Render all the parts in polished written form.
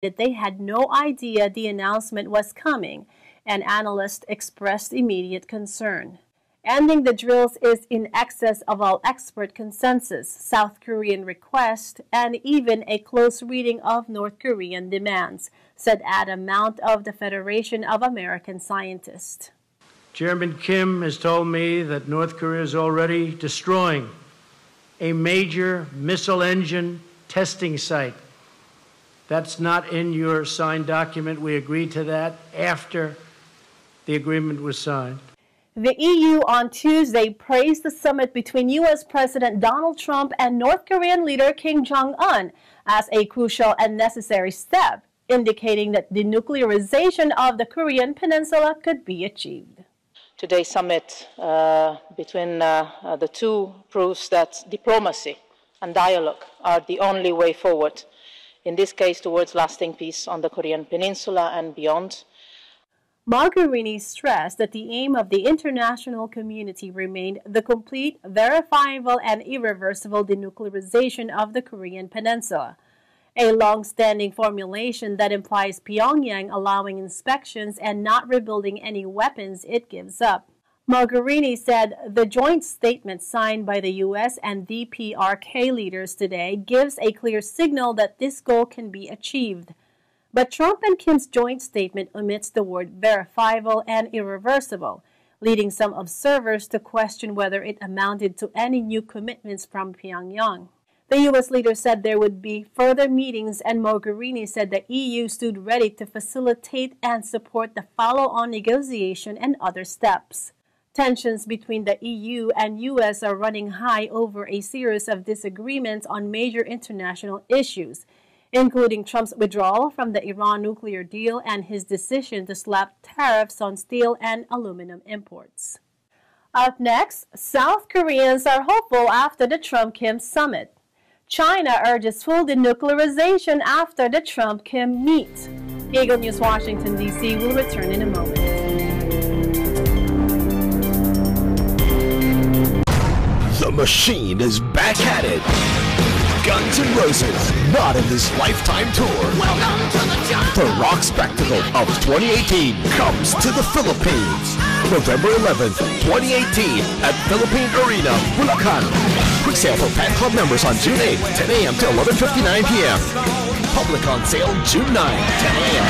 that they had no idea the announcement was coming, and analysts expressed immediate concern. Ending the drills is in excess of all expert consensus, South Korean request, and even a close reading of North Korean demands, said Adam Mount of the Federation of American Scientists. Chairman Kim has told me that North Korea is already destroying a major missile engine testing site. That's not in your signed document. We agreed to that after the agreement was signed. The EU on Tuesday praised the summit between U.S. President Donald Trump and North Korean leader Kim Jong-un as a crucial and necessary step, indicating that denuclearization of the Korean peninsula could be achieved. Today's summit between the two proves that diplomacy and dialogue are the only way forward, in this case towards lasting peace on the Korean peninsula and beyond. Mogherini stressed that the aim of the international community remained the complete, verifiable, and irreversible denuclearization of the Korean peninsula, a long-standing formulation that implies Pyongyang allowing inspections and not rebuilding any weapons it gives up. Mogherini said the joint statement signed by the U.S. and DPRK leaders today gives a clear signal that this goal can be achieved. But Trump and Kim's joint statement omits the word verifiable and irreversible, leading some observers to question whether it amounted to any new commitments from Pyongyang. The U.S. leader said there would be further meetings, and Mogherini said the EU stood ready to facilitate and support the follow-on negotiation and other steps. Tensions between the EU and U.S. are running high over a series of disagreements on major international issues, including Trump's withdrawal from the Iran nuclear deal and his decision to slap tariffs on steel and aluminum imports. Up next, South Koreans are hopeful after the Trump-Kim summit. China urges full denuclearization after the Trump-Kim meet. Eagle News Washington, D.C. will return in a moment. The machine is back at it. Guns N' Roses, not in this lifetime tour. Welcome to the rock spectacle of 2018 comes to the Philippines. November 11th, 2018 at Philippine Arena, Bulacan. Pre-sale for fan club members on June 8th, 10 a.m. to 11:59 p.m. Public on sale June 9, 10 a.m.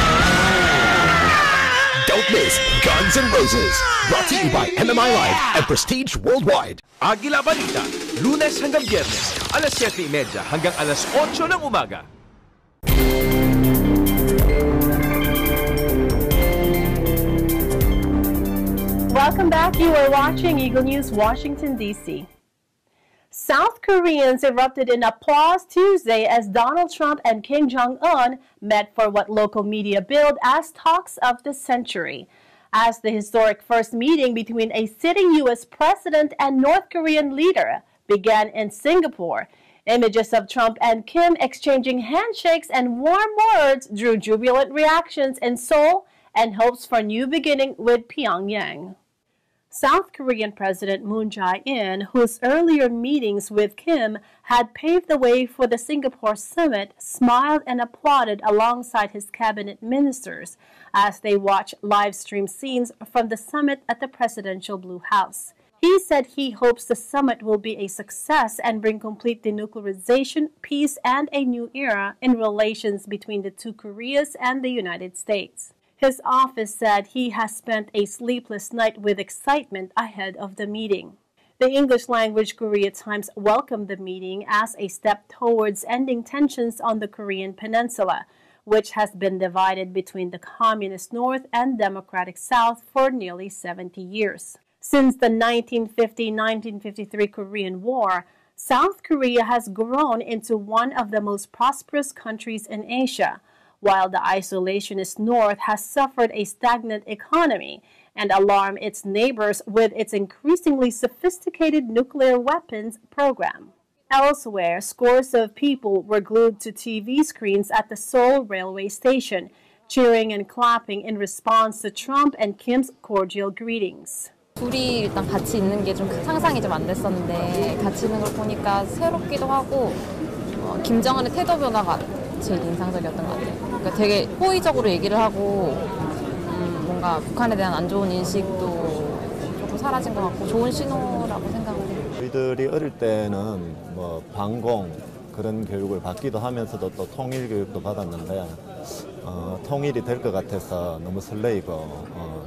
Don't miss Guns N' Roses. Brought to you by MMI Live and Prestige Worldwide. Agila Balita, Lunes hanggang Biyernes, alas 7:30 hanggang alas 8 ng umaga. Welcome back. You are watching Eagle News Washington, D.C. South Koreans erupted in applause Tuesday as Donald Trump and Kim Jong-un met for what local media billed as talks of the century. As the historic first meeting between a sitting U.S. president and North Korean leader began in Singapore, images of Trump and Kim exchanging handshakes and warm words drew jubilant reactions in Seoul and hopes for a new beginning with Pyongyang. South Korean President Moon Jae-in, whose earlier meetings with Kim had paved the way for the Singapore summit, smiled and applauded alongside his cabinet ministers as they watched live-stream scenes from the summit at the Presidential Blue House. He said he hopes the summit will be a success and bring complete denuclearization, peace, and a new era in relations between the two Koreas and the United States. His office said he has spent a sleepless night with excitement ahead of the meeting. The English-language Korea Times welcomed the meeting as a step towards ending tensions on the Korean peninsula, which has been divided between the Communist North and Democratic South for nearly 70 years. Since the 1950-1953 Korean War, South Korea has grown into one of the most prosperous countries in Asia, while the isolationist North has suffered a stagnant economy and alarmed its neighbors with its increasingly sophisticated nuclear weapons program. Elsewhere, scores of people were glued to TV screens at the Seoul railway station, cheering and clapping in response to Trump and Kim's cordial greetings. 둘이 일단 같이 있는 게 좀 상상이 좀 안 됐었는데 같이 있는 걸 보니까 새롭기도 하고 김정은의 태도 변화가 제일 인상적이었던 것 같아요. 그러니까 되게 호의적으로 얘기를 하고 뭔가 북한에 대한 안 좋은 인식도 조금 사라진 것 같고 좋은 신호라고 생각을 해요. 저희들이 어릴 때는 뭐 방공 그런 교육을 받기도 하면서도 또 통일 교육도 받았는데 통일이 될 것 같아서 너무 설레이고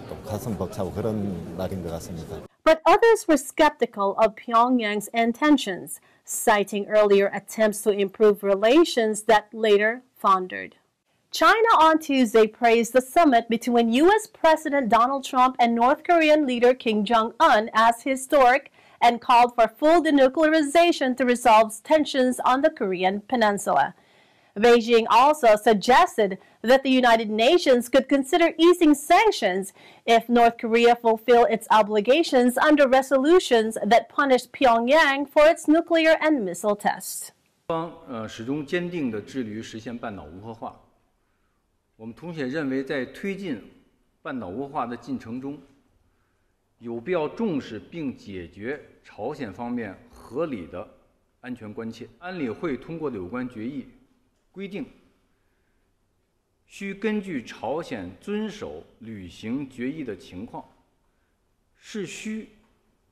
또 가슴 벅차고 그런 날인 것 같습니다. But others were skeptical of Pyongyang's intentions, citing earlier attempts to improve relations that later foundered. China on Tuesday praised the summit between U.S. President Donald Trump and North Korean leader Kim Jong-un as historic and called for full denuclearization to resolve tensions on the Korean peninsula. Beijing also suggested that the United Nations could consider easing sanctions if North Korea fulfill its obligations under resolutions that punish Pyongyang for its nuclear and missile tests. 始终坚定地致力于实现半岛无核化。我们同时也认为，在推进半岛无核化的进程中，有必要重视并解决朝鲜方面合理的安全关切。安理会通过的有关决议规定，需根据朝鲜遵守履行决议的情况，是需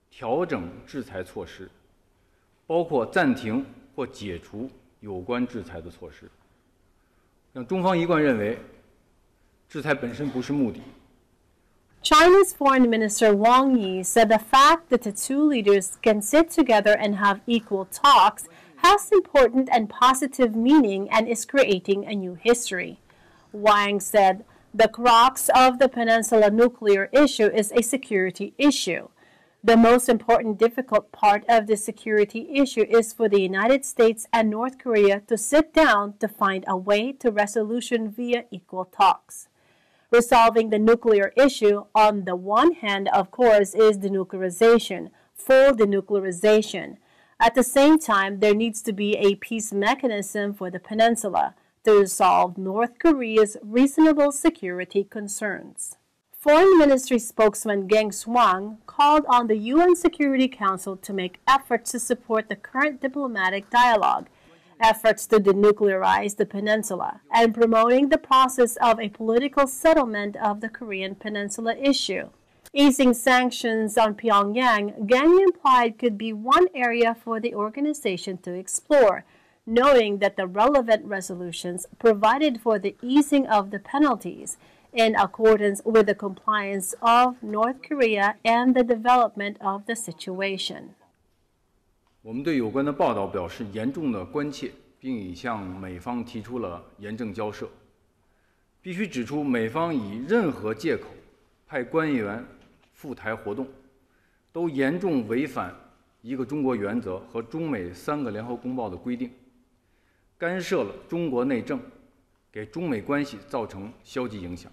调整制裁措施，包括暂停或解除有关制裁的措施。让中方一贯认为，制裁本身不是目的。 China's Foreign Minister Wang Yi said the fact that the two leaders can sit together and have equal talks has important and positive meaning and is creating a new history. Wang said the crux of the peninsula nuclear issue is a security issue. The most important difficult part of the security issue is for the United States and North Korea to sit down to find a way to resolution via equal talks. Resolving the nuclear issue, on the one hand, of course, is denuclearization, full denuclearization. At the same time, there needs to be a peace mechanism for the peninsula to resolve North Korea's reasonable security concerns. Foreign Ministry spokesman Geng Shuang called on the UN Security Council to make efforts to support the current diplomatic dialogue, efforts to denuclearize the peninsula, and promoting the process of a political settlement of the Korean Peninsula issue. Easing sanctions on Pyongyang, Geng implied could be one area for the organization to explore, noting that the relevant resolutions provided for the easing of the penalties in accordance with the compliance of North Korea and the development of the situation. 我们对有关的报道表示严重的关切，并已向美方提出了严正交涉。必须指出，美方以任何借口派官员赴台活动，都严重违反一个中国原则和中美3个联合公报的规定，干涉了中国内政，给中美关系造成消极影响。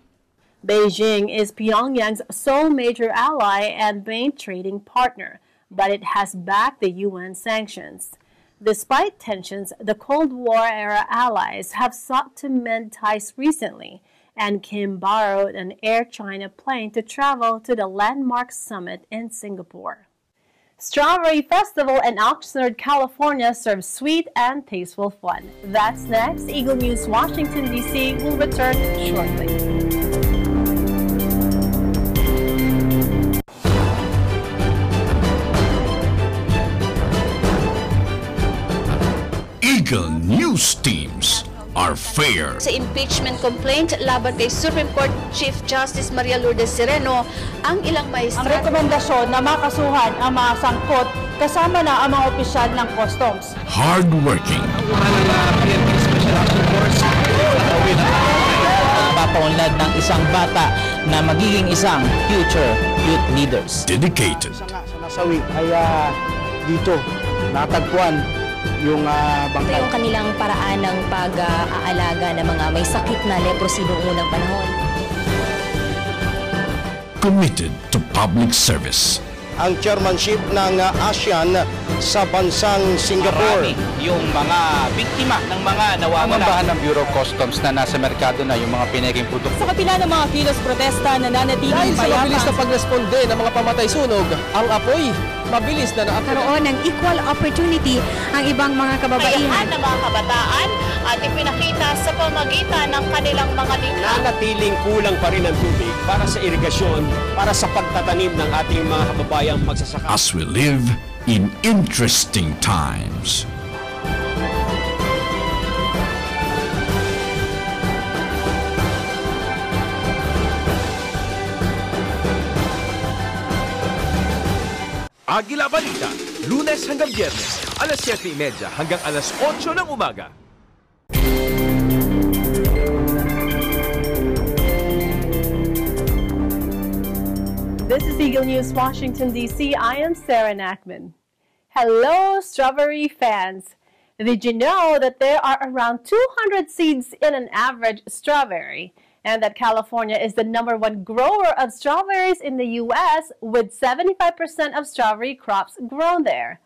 Beijing is Pyongyang's sole major ally and main trading partner, but it has backed the UN sanctions. Despite tensions, the Cold War-era allies have sought to mend ties recently, and Kim borrowed an Air China plane to travel to the landmark summit in Singapore. Strawberry Festival in Oxnard, California serves sweet and tasteful fun. That's next. Eagle News Washington, D.C. will return shortly. Eagle News teams are fair. Sa impeachment complaint laban kay Supreme Court Chief Justice Maria Lourdes Sereno, ang ilang maestra... Ang rekomendasyon na makasuhan ang mga sangkot kasama na ang mga opisyal ng customs. Hardworking. Papaunlad ng isang bata na magiging isang future youth leaders. Dedicated. Sa nasawi ay dito natagpuan yung bangkay. Ito yung kanilang paraan ng pag-aalaga ng mga may sakit na leprosy noong unang panahon. Committed to public service. Ang chairmanship ng ASEAN sa bansang Singapore. Marami yung mga biktima ng mga nawawala. Ang ng Bureau of Customs na nasa merkado na yung mga pinaging produkto. Sa kapila ng mga kilos protesta, nananatiling dahil sa mabilis na pagresponde ng mga pamatay sunog, ang apoy mabilis na karoon ng equal opportunity ang ibang mga kababaihan. Ng mga kabataan at ipinakita sa pamagitan ng kanilang mga likha. Nanatiling kulang pa rin ang tubig para sa irigasyon, para sa pagtatanim ng ating mga kababayang magsasaka. As we live in interesting times. Agila Balita, Lunes hanggang Biyernes, alas 7:30 hanggang alas 8 ng umaga. This is Eagle News, Washington, D.C. I am Sarah Nachman. Hello, strawberry fans. Did you know that there are around 200 seeds in an average strawberry? And that California is the #1 grower of strawberries in the U.S., with 75% of strawberry crops grown there.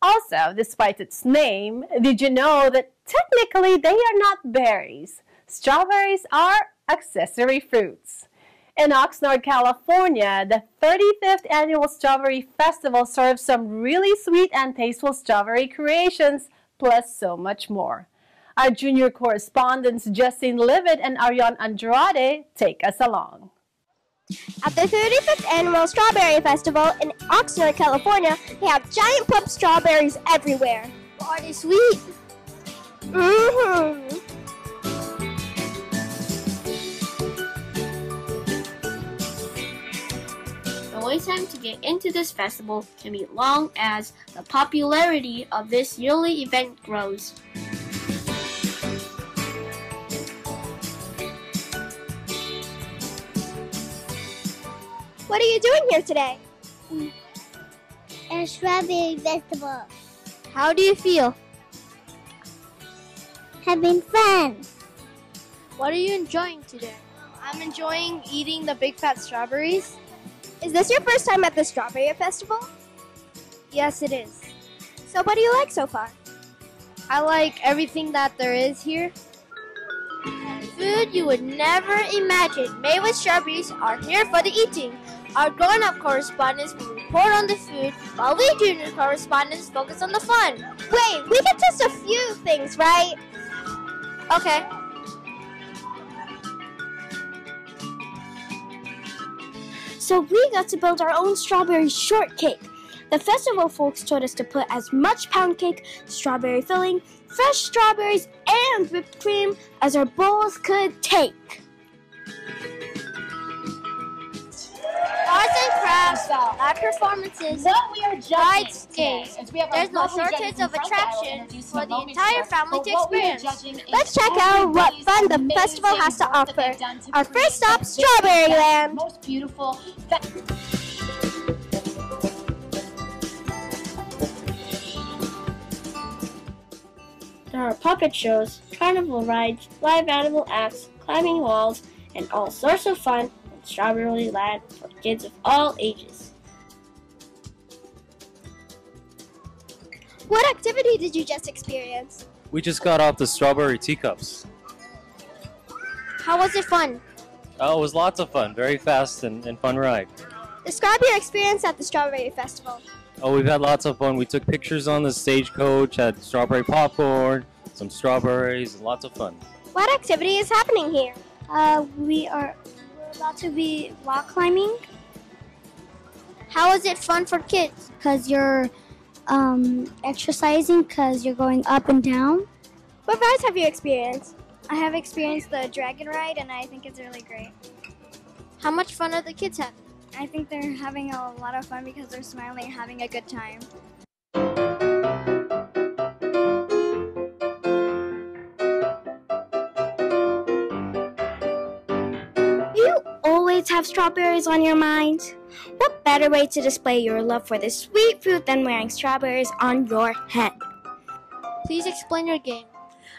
Also, despite its name, did you know that technically they are not berries? Strawberries are accessory fruits. In Oxnard, California, the 35th Annual Strawberry Festival serves some really sweet and tasteful strawberry creations, plus so much more. Our junior correspondents Justine Livid and Ariane Andrade take us along. At the 35th Annual Strawberry Festival in Oxnard, California, they have giant plump strawberries everywhere. Are they sweet? Mm-hmm. The wait time to get into this festival can be long as the popularity of this yearly event grows. What are you doing here today? A strawberry festival. How do you feel? Having fun. What are you enjoying today? I'm enjoying eating the big fat strawberries. Is this your first time at the Strawberry Festival? Yes, it is. So what do you like so far? I like everything that there is here. Food you would never imagine made with strawberries are here for the eating. Our grown-up correspondents will report on the food, while we junior correspondents focus on the fun. Wait, we can test a few things, right? Okay. So we got to build our own strawberry shortcake. The festival folks told us to put as much pound cake, strawberry filling, fresh strawberries, and whipped cream as our bowls could take. Arts and crafts, live performances, rides, games. There's no shortage of attraction for the entire family to experience. Let's check out what fun the festival has to offer. Our first stop, Strawberry Land. Most beautiful. There are puppet shows, carnival rides, live animal acts, climbing walls, and all sorts of fun in Strawberry Land for kids of all ages. What activity did you just experience? We just got off the strawberry teacups. How was it fun? Oh, it was lots of fun. Very fast and fun ride. Describe your experience at the Strawberry Festival. Oh, we've had lots of fun. We took pictures on the stagecoach, had strawberry popcorn, some strawberries, and lots of fun. What activity is happening here? We're about to be rock climbing. How is it fun for kids? Because you're exercising, because you're going up and down. What rides have you experienced? I have experienced the dragon ride, and I think it's really great. How much fun are the kids having? I think they're having a lot of fun because they're smiling and having a good time. You always have strawberries on your mind. What better way to display your love for this sweet fruit than wearing strawberries on your head? Please explain your game.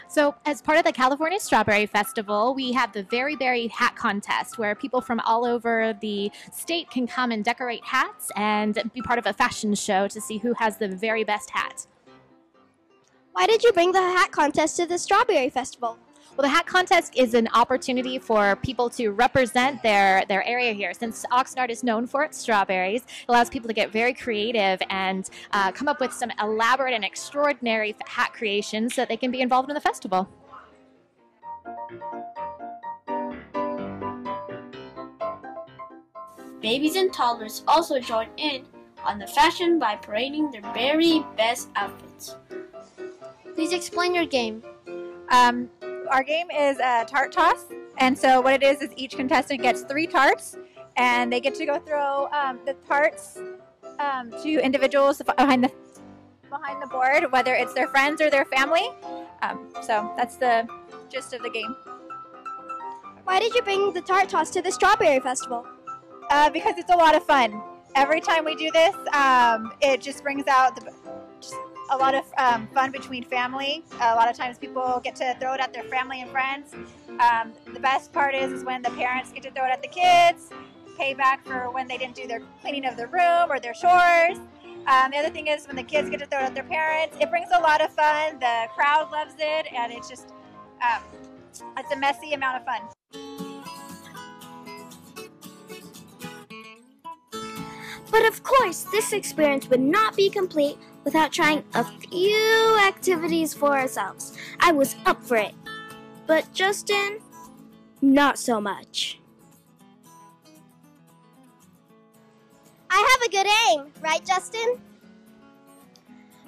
So as part of the California Strawberry Festival, we have the Very Berry Hat Contest, where people from all over the state can come and decorate hats and be part of a fashion show to see who has the very best hat. Why did you bring the hat contest to the Strawberry Festival? Well, the hat contest is an opportunity for people to represent their area here. Since Oxnard is known for its strawberries, it allows people to get very creative and come up with some elaborate and extraordinary hat creations so that they can be involved in the festival. Babies and toddlers also join in on the fashion by parading their very best outfits. Please explain your game. Our game is a tart toss, and so what it is each contestant gets 3 tarts, and they get to go throw the tarts to individuals behind the board, whether it's their friends or their family. So that's the gist of the game. Why did you bring the tart toss to the Strawberry Festival? Because it's a lot of fun. Every time we do this, it just brings out a lot of fun between family. A lot of times people get to throw it at their family and friends. The best part is when the parents get to throw it at the kids, pay back for when they didn't do their cleaning of the room or their chores. The other thing is when the kids get to throw it at their parents. It brings a lot of fun. The crowd loves it, and it's just, it's a messy amount of fun. But of course, this experience would not be complete without trying a few activities for ourselves. I was up for it. But Justin, not so much. I have a good aim, right, Justin?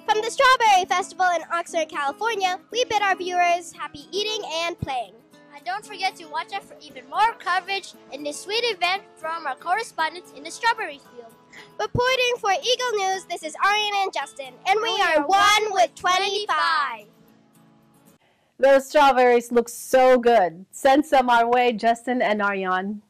From the Strawberry Festival in Oxnard, California, we bid our viewers happy eating and playing. And don't forget to watch out for even more coverage in this sweet event from our correspondents in the strawberry field. Reporting for Eagle News, this is Arian and Justin, and we are 1 with 25. Those strawberries look so good. Send some our way, Justin and Ariane.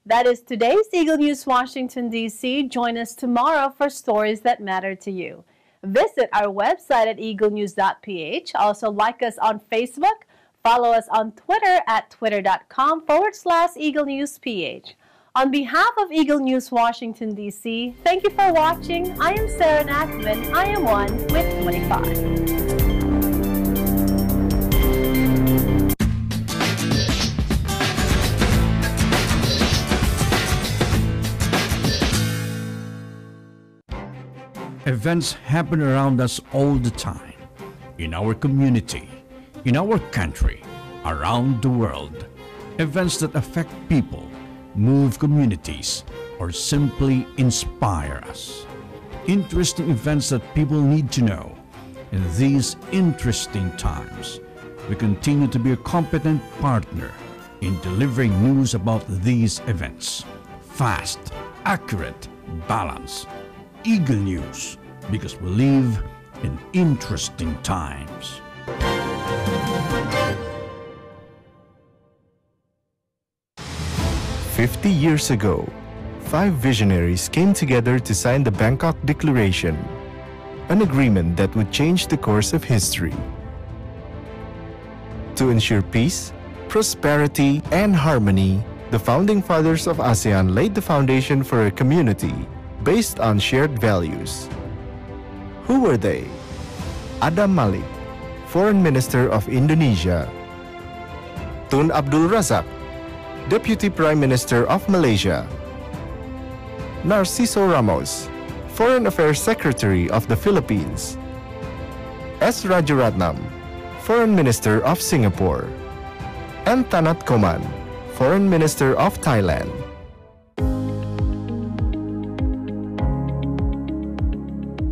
That is today's Eagle News Washington, D.C. Join us tomorrow for stories that matter to you. Visit our website at eaglenews.ph. Also like us on Facebook. Follow us on Twitter at twitter.com/EagleNewsPH. On behalf of Eagle News Washington, D.C., thank you for watching. I am Sarah Nachman. I am 1 with 25. Events happen around us all the time, in our community, in our country, around the world. Events that affect people, move communities, or simply inspire us. Interesting events that people need to know. In these interesting times, we continue to be a competent partner in delivering news about these events. Fast, accurate, balanced. Eagle News, because we live in interesting times. "50 years ago, 5 visionaries came together to sign the Bangkok Declaration, an agreement that would change the course of history. To ensure peace, prosperity, and harmony, the founding fathers of ASEAN laid the foundation for a community based on shared values. Who were they? Adam Malik, Foreign Minister of Indonesia. Tun Abdul Razak, Deputy Prime Minister of Malaysia. Narciso Ramos, Foreign Affairs Secretary of the Philippines. S. Rajaratnam, Foreign Minister of Singapore. And Tanat Koman, Foreign Minister of Thailand.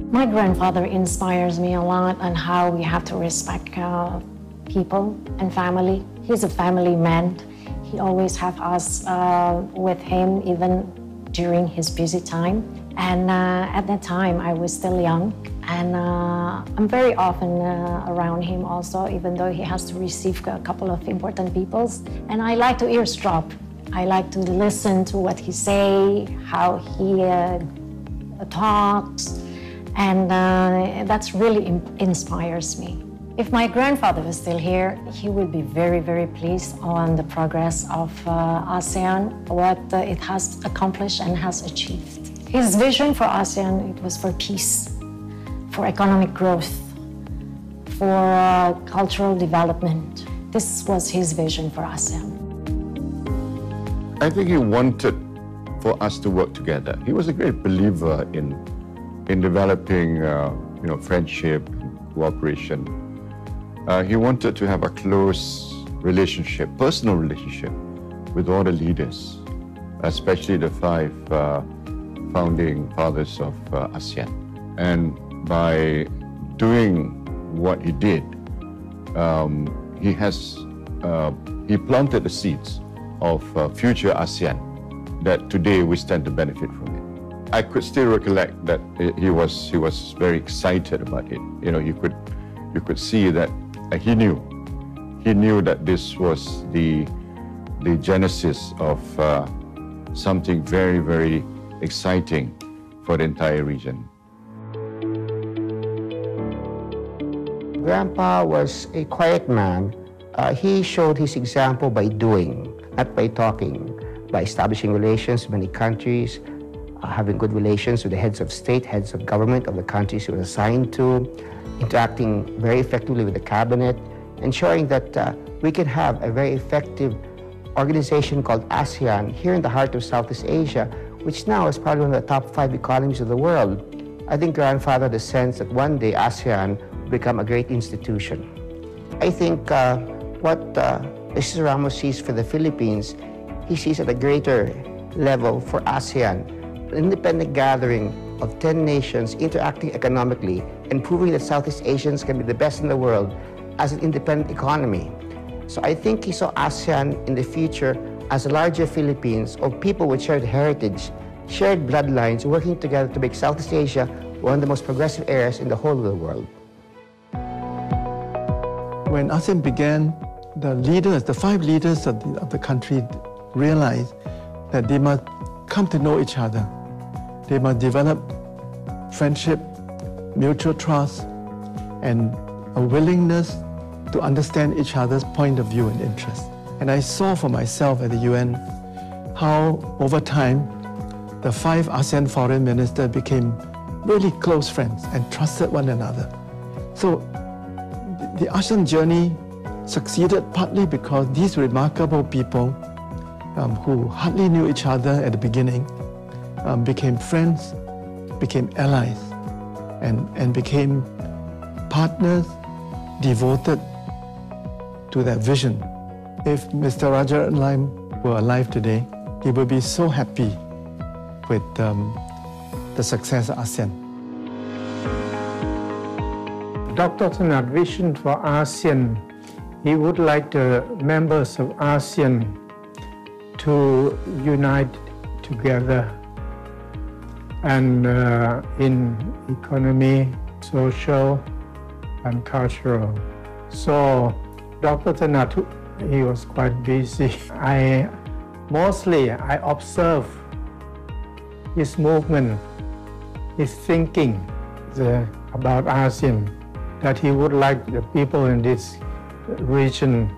My grandfather inspires me a lot on how we have to respect people and family. He's a family man. He always have us with him even during his busy time. And at that time, I was still young. And I'm very often around him also, even though he has to receive a couple of important peoples. And I like to eavesdrop. I like to listen to what he say, how he talks. And that's really inspires me. If my grandfather was still here, he would be very, very pleased on the progress of ASEAN, what it has accomplished and has achieved. His vision for ASEAN, it was for peace, for economic growth, for cultural development, This was his vision for ASEAN. I think he wanted for us to work together. He was a great believer in developing friendship, cooperation. He wanted to have a close relationship, personal relationship with all the leaders, especially the 5 founding fathers of ASEAN. And by doing what he did, he planted the seeds of future ASEAN that today we stand to benefit from it. I could still recollect that he was very excited about it. You could see that he knew that this was the genesis of something very, very exciting for the entire region. Grandpa was a quiet man. He showed his example by doing, not by talking, by establishing relations with many countries, having good relations with the heads of state, heads of government of the countries he was assigned to, interacting very effectively with the cabinet, ensuring that we can have a very effective organization called ASEAN here in the heart of Southeast Asia, which now is probably one of the top 5 economies of the world. I think Grandfather had the sense that one day ASEAN will become a great institution. I think what Mrs. Ramos sees for the Philippines, he sees at a greater level for ASEAN, an independent gathering of 10 nations interacting economically and proving that Southeast Asians can be the best in the world as an independent economy. So I think he saw ASEAN in the future as a larger Philippines of people with shared heritage, shared bloodlines, working together to make Southeast Asia one of the most progressive areas in the whole of the world. When ASEAN began, the 5 leaders of the country realized that they must come to know each other. They must develop friendship, mutual trust, and a willingness to understand each other's point of view and interest. And I saw for myself at the UN how, over time, the 5 ASEAN foreign ministers became really close friends and trusted one another. So the ASEAN journey succeeded partly because these remarkable people who hardly knew each other at the beginning became friends, became allies, and became partners devoted to that vision. If Mr. Rajaratnam were alive today, he would be so happy with the success of ASEAN. Dr. Thanat's vision for ASEAN, he would like the members of ASEAN to unite together and in economy, social, and cultural. So Dr. Thanat, he was quite busy. I observe his movement, his thinking about ASEAN, that he would like the people in this region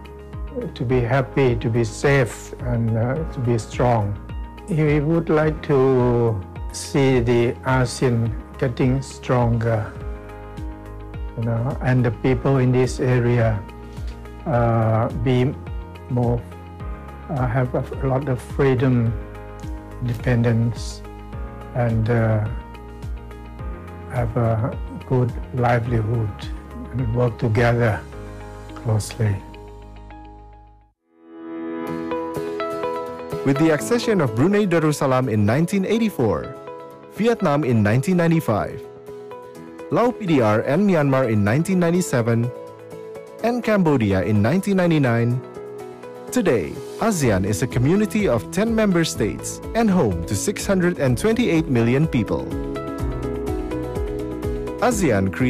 to be happy, to be safe, and to be strong. He would like to see the ASEAN getting stronger, and the people in this area be more, have a lot of freedom, independence, and have a good livelihood and work together closely. With the accession of Brunei Darussalam in 1984, Vietnam in 1995, Lao PDR and Myanmar in 1997, and Cambodia in 1999, today, ASEAN is a community of 10 member states and home to 628 million people. ASEAN creates